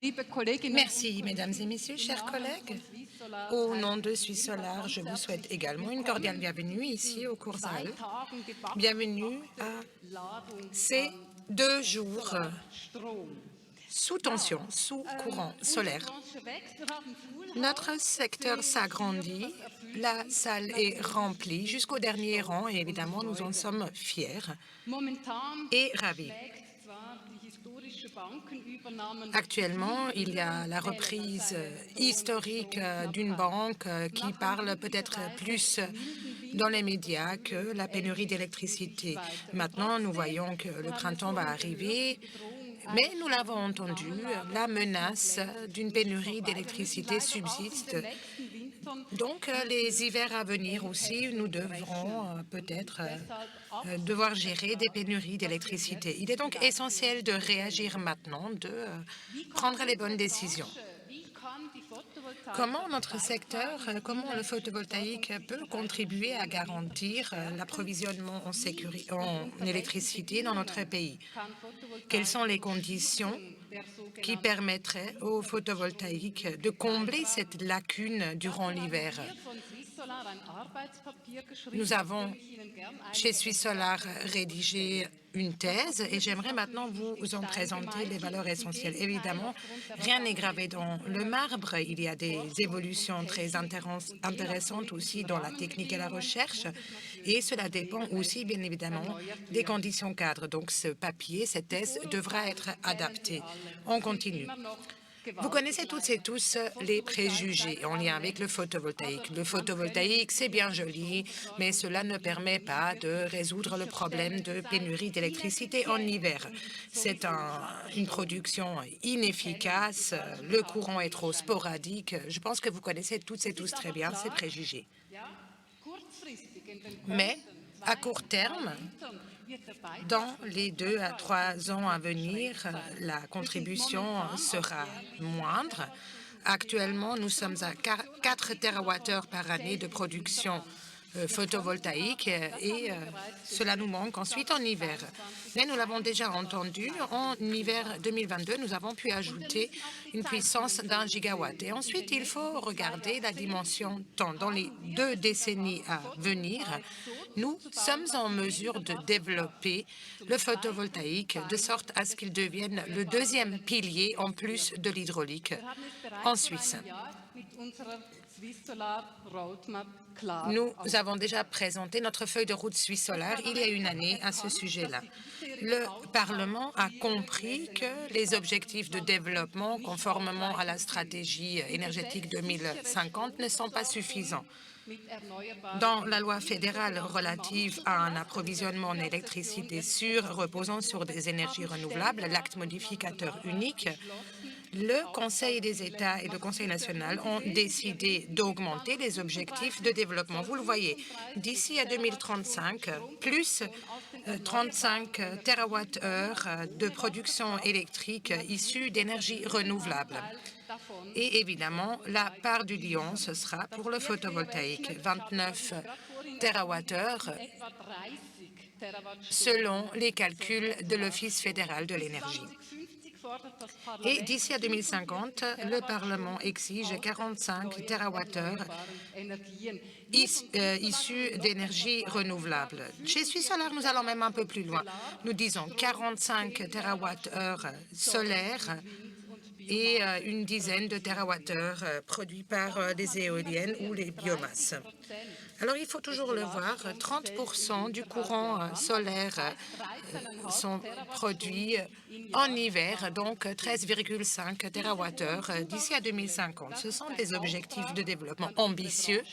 Merci, mesdames et messieurs, chers collègues. Au nom de Suisse Solar, je vous souhaite également une cordiale bienvenue ici au Kursaal. Bienvenue à ces 2 jours sous tension, sous courant solaire. Notre secteur s'agrandit, la salle est remplie jusqu'au dernier rang et évidemment, nous en sommes fiers et ravis. Actuellement, il y a la reprise historique d'une banque qui parle peut-être plus dans les médias que la pénurie d'électricité. Maintenant, nous voyons que le printemps va arriver, mais nous l'avons entendu, la menace d'une pénurie d'électricité subsiste. Donc, les hivers à venir aussi, nous devrons peut-être devoir gérer des pénuries d'électricité. Il est donc essentiel de réagir maintenant, de prendre les bonnes décisions. Comment notre secteur, comment le photovoltaïque peut contribuer à garantir l'approvisionnement en électricité dans notre pays? Quelles sont les conditions qui permettraient au photovoltaïque de combler cette lacune durant l'hiver? Nous avons, chez Suisse Solar, rédigé une thèse et j'aimerais maintenant vous en présenter les valeurs essentielles. Évidemment, rien n'est gravé dans le marbre. Il y a des évolutions très intéressantes aussi dans la technique et la recherche et cela dépend aussi, bien évidemment, des conditions cadres. Donc, ce papier, cette thèse devra être adaptée. On continue. Vous connaissez toutes et tous les préjugés en lien avec le photovoltaïque. Le photovoltaïque, c'est bien joli, mais cela ne permet pas de résoudre le problème de pénurie d'électricité en hiver. C'est une production inefficace, le courant est trop sporadique. Je pense que vous connaissez toutes et tous très bien ces préjugés. Mais à court terme, dans les 2 à 3 ans à venir, la contribution sera moindre. Actuellement, nous sommes à 4 TWh par année de production photovoltaïque et cela nous manque ensuite en hiver. Mais nous l'avons déjà entendu, en hiver 2022, nous avons pu ajouter une puissance d'1 gigawatt. Et ensuite, il faut regarder la dimension temps. Dans les 2 décennies à venir, nous sommes en mesure de développer le photovoltaïque de sorte à ce qu'il devienne le 2e pilier en plus de l'hydraulique en Suisse. Nous avons déjà présenté notre feuille de route Suisse Solar il y a une année à ce sujet-là. Le Parlement a compris que les objectifs de développement, conformément à la stratégie énergétique 2050, ne sont pas suffisants. Dans la loi fédérale relative à un approvisionnement en électricité sûr reposant sur des énergies renouvelables, l'acte modificateur unique, le Conseil des États et le Conseil national ont décidé d'augmenter les objectifs de développement. Vous le voyez, d'ici à 2035, plus 35 TWh de production électrique issue d'énergie renouvelable. Et évidemment, la part du lion, ce sera pour le photovoltaïque, 29 TWh selon les calculs de l'Office fédéral de l'énergie. Et d'ici à 2050, le Parlement exige 45 TWh issus d'énergie renouvelable. Chez Suisse Solar, nous allons même un peu plus loin. Nous disons 45 TWh solaires et une dizaine de TWh produits par des éoliennes ou les biomasses. Alors, il faut toujours le voir, 30% du courant solaire sont produits en hiver, donc 13,5 TWh d'ici à 2050. Ce sont des objectifs de développement ambitieux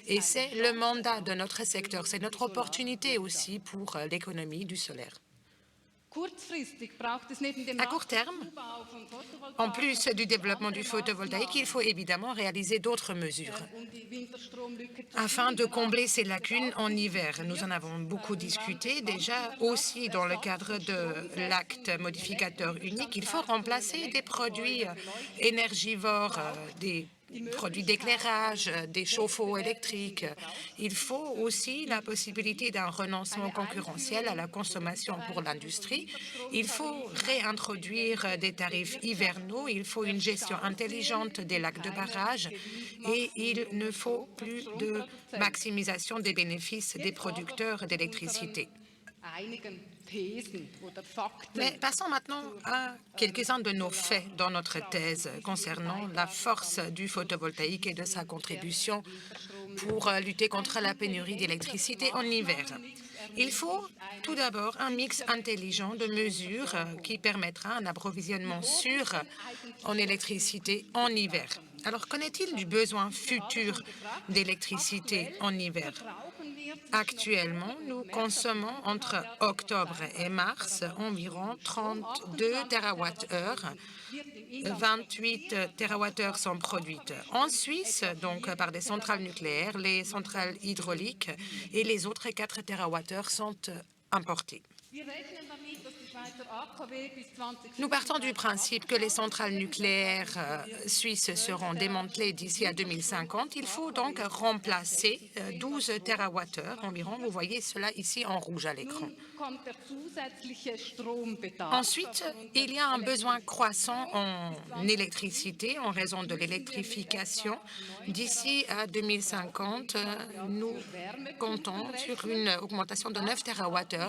et c'est le mandat de notre secteur. C'est notre opportunité aussi pour l'économie du solaire. À court terme, en plus du développement du photovoltaïque, il faut évidemment réaliser d'autres mesures afin de combler ces lacunes en hiver. Nous en avons beaucoup discuté déjà aussi dans le cadre de l'acte modificateur unique. Il faut remplacer des produits énergivores, des produits d'éclairage, des chauffe-eau électriques. Il faut aussi la possibilité d'un renoncement concurrentiel à la consommation pour l'industrie. Il faut réintroduire des tarifs hivernaux. Il faut une gestion intelligente des lacs de barrage et il ne faut plus de maximisation des bénéfices des producteurs d'électricité. Mais passons maintenant à quelques-uns de nos faits dans notre thèse concernant la force du photovoltaïque et de sa contribution pour lutter contre la pénurie d'électricité en hiver. Il faut tout d'abord un mix intelligent de mesures qui permettra un approvisionnement sûr en électricité en hiver. Alors, qu'en est-il du besoin futur d'électricité en hiver? Actuellement, nous consommons entre octobre et mars environ 32 TWh. 28 TWh sont produites en Suisse, donc par des centrales nucléaires, les centrales hydrauliques, et les autres 4 TWh sont importés. Nous partons du principe que les centrales nucléaires suisses seront démantelées d'ici à 2050. Il faut donc remplacer 12 TWh environ. Vous voyez cela ici en rouge à l'écran. Ensuite, il y a un besoin croissant en électricité en raison de l'électrification. D'ici à 2050, nous comptons sur une augmentation de 9 TWh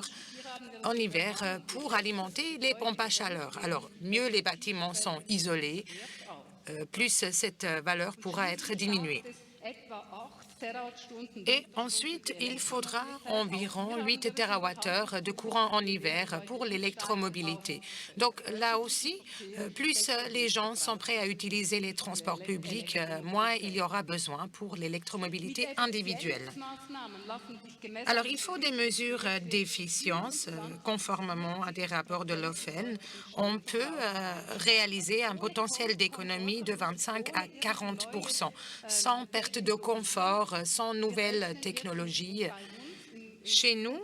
en hiver pour alimenter les pompes à chaleur. Alors, mieux les bâtiments sont isolés, plus cette valeur pourra être diminuée. Et ensuite, il faudra environ 8 TWh de courant en hiver pour l'électromobilité. Donc là aussi, plus les gens sont prêts à utiliser les transports publics, moins il y aura besoin pour l'électromobilité individuelle. Alors, il faut des mesures d'efficience, conformément à des rapports de l'OFEN. On peut réaliser un potentiel d'économie de 25 à 40%, sans perte de confort, sans nouvelles technologies. Chez nous,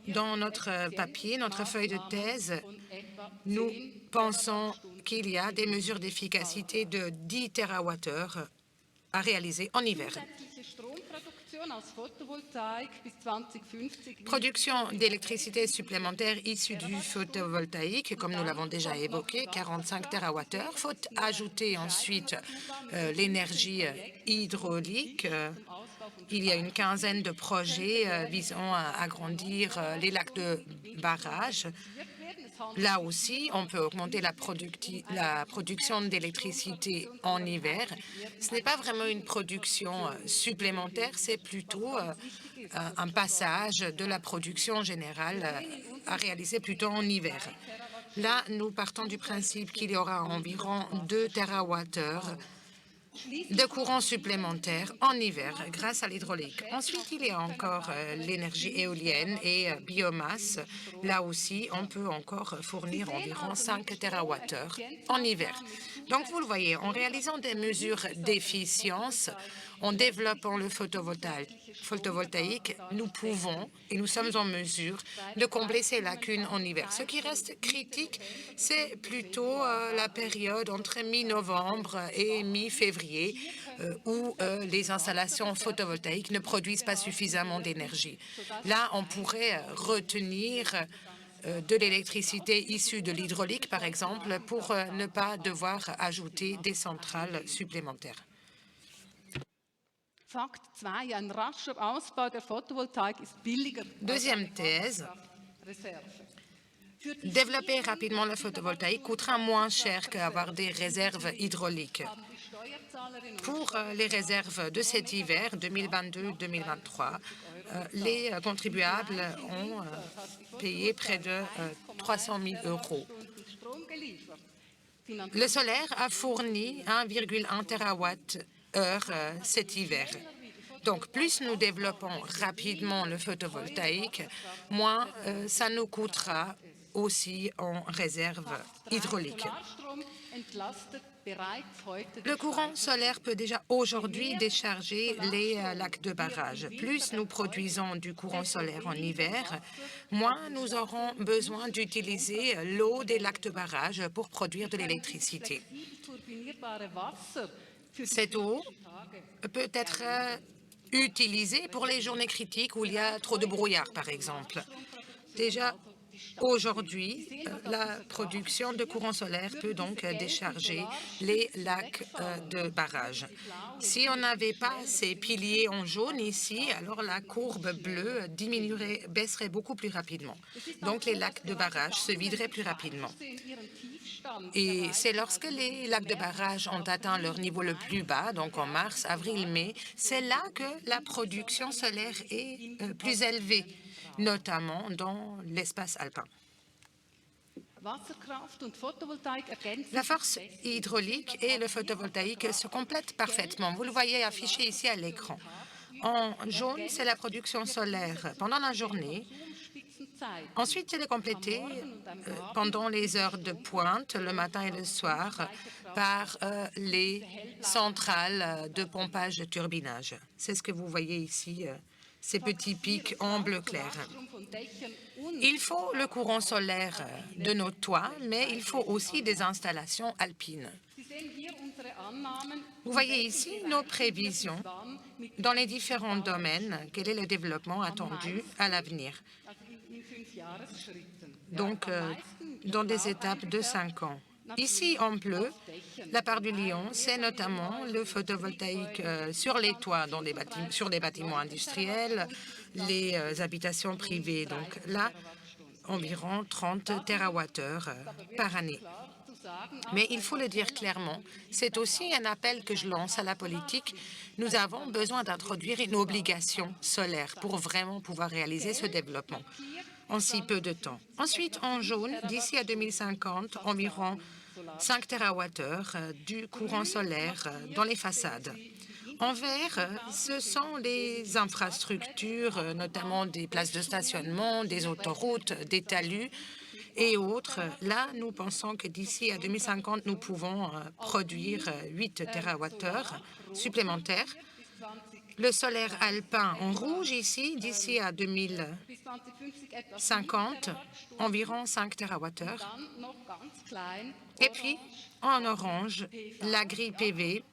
dans notre papier, notre feuille de thèse, nous pensons qu'il y a des mesures d'efficacité de 10 TWh à réaliser en hiver. Production d'électricité supplémentaire issue du photovoltaïque, comme nous l'avons déjà évoqué, 45 TWh. Faut ajouter ensuite l'énergie hydraulique. Il y a une quinzaine de projets visant à agrandir les lacs de barrage. Là aussi, on peut augmenter la production d'électricité en hiver. Ce n'est pas vraiment une production supplémentaire, c'est plutôt un passage de la production générale à réaliser plutôt en hiver. Là, nous partons du principe qu'il y aura environ 2 TWh de courant supplémentaire en hiver grâce à l'hydraulique. Ensuite, il y a encore l'énergie éolienne et biomasse. Là aussi, on peut encore fournir environ 5 TWh en hiver. Donc, vous le voyez, en réalisant des mesures d'efficience, en développant le photovoltaïque, nous pouvons et nous sommes en mesure de combler ces lacunes en hiver. Ce qui reste critique, c'est plutôt la période entre mi-novembre et mi-février où les installations photovoltaïques ne produisent pas suffisamment d'énergie. Là, on pourrait retenir de l'électricité issue de l'hydraulique, par exemple, pour ne pas devoir ajouter des centrales supplémentaires. Deuxième thèse, développer rapidement le photovoltaïque coûtera moins cher qu'avoir des réserves hydrauliques. Pour les réserves de cet hiver 2022-2023, les contribuables ont payé près de 300 000 €. Le solaire a fourni 1,1 TWh cet hiver. Donc, plus nous développons rapidement le photovoltaïque, moins ça nous coûtera aussi en réserve hydraulique. Le courant solaire peut déjà aujourd'hui décharger les lacs de barrage. Plus nous produisons du courant solaire en hiver, moins nous aurons besoin d'utiliser l'eau des lacs de barrage pour produire de l'électricité. Cette eau peut être utilisée pour les journées critiques où il y a trop de brouillard, par exemple. Déjà, aujourd'hui, la production de courant solaire peut donc décharger les lacs de barrage. Si on n'avait pas ces piliers en jaune ici, alors la courbe bleue baisserait beaucoup plus rapidement. Donc les lacs de barrage se videraient plus rapidement. Et c'est lorsque les lacs de barrage ont atteint leur niveau le plus bas, donc en mars, avril, mai, c'est là que la production solaire est plus élevée, notamment dans l'espace alpin. La force hydraulique et le photovoltaïque se complètent parfaitement. Vous le voyez affiché ici à l'écran. En jaune, c'est la production solaire pendant la journée. Ensuite, elle est complétée pendant les heures de pointe, le matin et le soir, par les centrales de pompage de turbinage. C'est ce que vous voyez ici, ces petits pics en bleu clair. Il faut le courant solaire de nos toits, mais il faut aussi des installations alpines. Vous voyez ici nos prévisions dans les différents domaines. Quel est le développement attendu à l'avenir? Donc, dans des étapes de 5 ans. Ici, en bleu, la part du lion, c'est notamment le photovoltaïque sur les toits, sur des bâtiments industriels, les habitations privées. Donc là, environ 30 TWh par année. Mais il faut le dire clairement, c'est aussi un appel que je lance à la politique. Nous avons besoin d'introduire une obligation solaire pour vraiment pouvoir réaliser ce développement en si peu de temps. Ensuite, en jaune, d'ici à 2050, environ 5 TWh du courant solaire dans les façades. En vert, ce sont les infrastructures, notamment des places de stationnement, des autoroutes, des talus et autres. Là, nous pensons que d'ici à 2050, nous pouvons produire 8 TWh supplémentaires. Le solaire alpin en rouge ici, d'ici à 2050, environ 5 TWh. Et puis, en orange, l'agri-PV,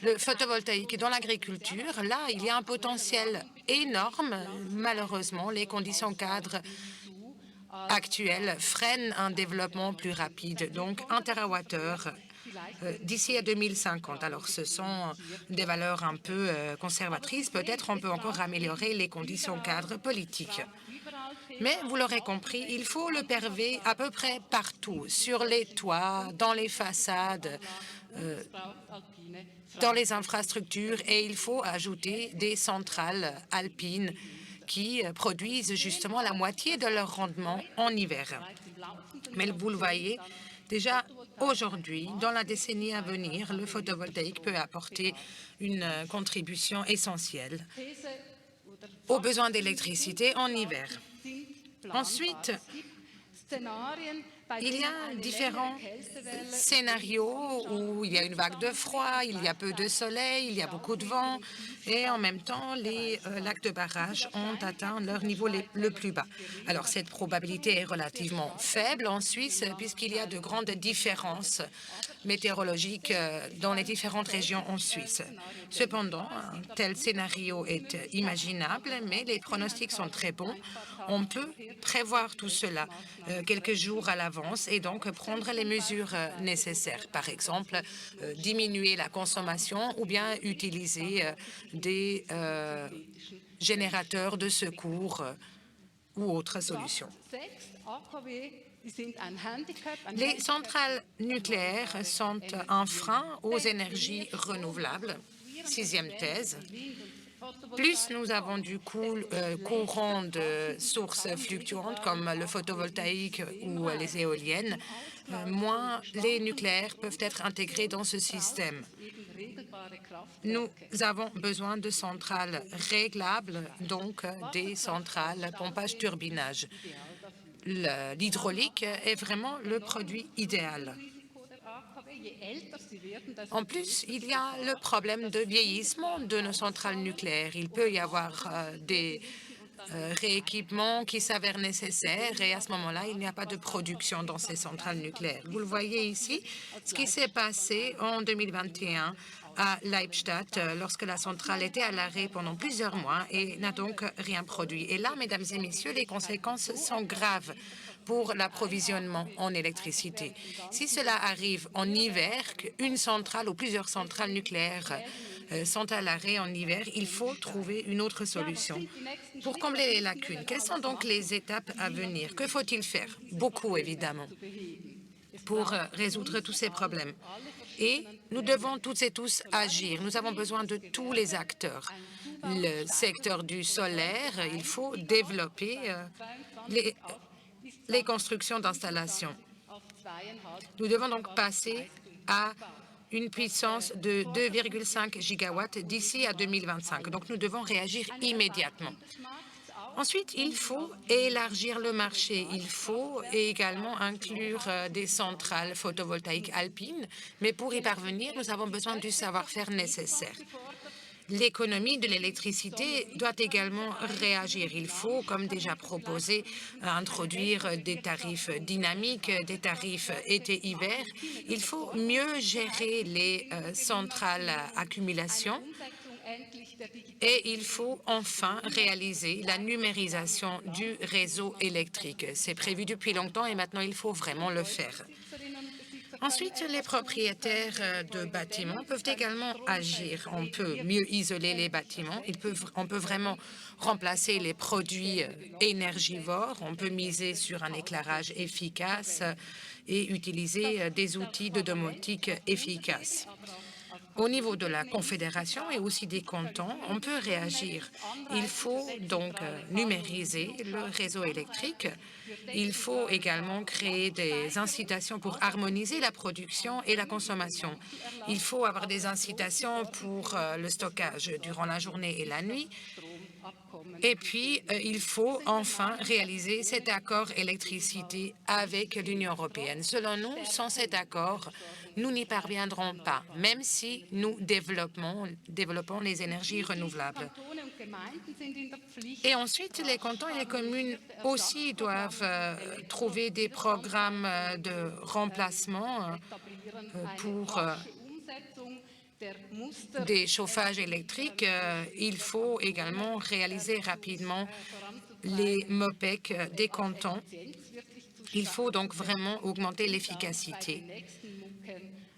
le photovoltaïque dans l'agriculture. Là, il y a un potentiel énorme. Malheureusement, les conditions cadres actuelles freinent un développement plus rapide. Donc, 1 TWh d'ici à 2050. Alors, ce sont des valeurs un peu conservatrices. Peut-être on peut encore améliorer les conditions cadres politiques. Mais vous l'aurez compris, il faut le PV à peu près partout, sur les toits, dans les façades, dans les infrastructures, et il faut ajouter des centrales alpines qui produisent justement la moitié de leur rendement en hiver. Mais vous le voyez, déjà aujourd'hui, dans la décennie à venir, le photovoltaïque peut apporter une contribution essentielle aux besoins d'électricité en hiver. Ensuite, il y a différents scénarios où il y a une vague de froid, il y a peu de soleil, il y a beaucoup de vent et en même temps, les lacs de barrage ont atteint leur niveau le plus bas. Alors, cette probabilité est relativement faible en Suisse puisqu'il y a de grandes différences météorologiques dans les différentes régions en Suisse. Cependant, un tel scénario est imaginable, mais les pronostics sont très bons. On peut prévoir tout cela quelques jours à l'avance et donc prendre les mesures nécessaires. Par exemple, diminuer la consommation ou bien utiliser des générateurs de secours ou autres solutions. Les centrales nucléaires sont un frein aux énergies renouvelables. 6e thèse. Plus nous avons du courant de sources fluctuantes comme le photovoltaïque ou les éoliennes, moins les nucléaires peuvent être intégrés dans ce système. Nous avons besoin de centrales réglables, donc des centrales pompage-turbinage. L'hydraulique est vraiment le produit idéal. En plus, il y a le problème de vieillissement de nos centrales nucléaires. Il peut y avoir des rééquipement qui s'avère nécessaire et à ce moment-là, il n'y a pas de production dans ces centrales nucléaires. Vous le voyez ici, ce qui s'est passé en 2021 à Leibstadt lorsque la centrale était à l'arrêt pendant plusieurs mois et n'a donc rien produit. Et là, mesdames et messieurs, les conséquences sont graves pour l'approvisionnement en électricité. Si cela arrive en hiver, qu'une centrale ou plusieurs centrales nucléaires sont à l'arrêt en hiver, il faut trouver une autre solution pour combler les lacunes. Quelles sont donc les étapes à venir? Que faut-il faire? Beaucoup, évidemment, pour résoudre tous ces problèmes. Et nous devons toutes et tous agir. Nous avons besoin de tous les acteurs. Le secteur du solaire, il faut développer les constructions d'installations. Nous devons donc passer à une puissance de 2,5 gigawatts d'ici à 2025. Donc nous devons réagir immédiatement. Ensuite, il faut élargir le marché. Il faut également inclure des centrales photovoltaïques alpines, mais pour y parvenir, nous avons besoin du savoir-faire nécessaire. L'économie de l'électricité doit également réagir. Il faut, comme déjà proposé, introduire des tarifs dynamiques, des tarifs été-hiver. Il faut mieux gérer les centrales à accumulation. Et il faut enfin réaliser la numérisation du réseau électrique. C'est prévu depuis longtemps et maintenant il faut vraiment le faire. Ensuite, les propriétaires de bâtiments peuvent également agir. On peut mieux isoler les bâtiments. On peut vraiment remplacer les produits énergivores. On peut miser sur un éclairage efficace et utiliser des outils de domotique efficaces. Au niveau de la Confédération et aussi des cantons, on peut réagir. Il faut donc numériser le réseau électrique. Il faut également créer des incitations pour harmoniser la production et la consommation. Il faut avoir des incitations pour le stockage durant la journée et la nuit. Et puis, il faut enfin réaliser cet accord électricité avec l'Union européenne. Selon nous, sans cet accord, nous n'y parviendrons pas, même si nous développons les énergies renouvelables. Et ensuite, les cantons et les communes aussi doivent trouver des programmes de remplacement pour des chauffages électriques. Il faut également réaliser rapidement les MOPEC des cantons. Il faut donc vraiment augmenter l'efficacité.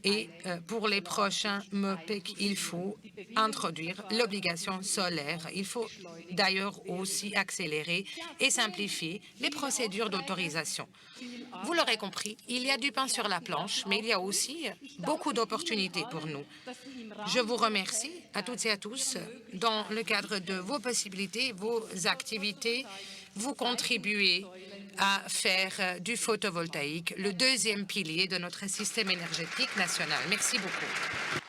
Et pour les prochains MOPEC, il faut introduire l'obligation solaire. Il faut d'ailleurs aussi accélérer et simplifier les procédures d'autorisation. Vous l'aurez compris, il y a du pain sur la planche, mais il y a aussi beaucoup d'opportunités pour nous. Je vous remercie à toutes et à tous. Dans le cadre de vos possibilités, vos activités, vous contribuez à faire du photovoltaïque le deuxième pilier de notre système énergétique national. Merci beaucoup.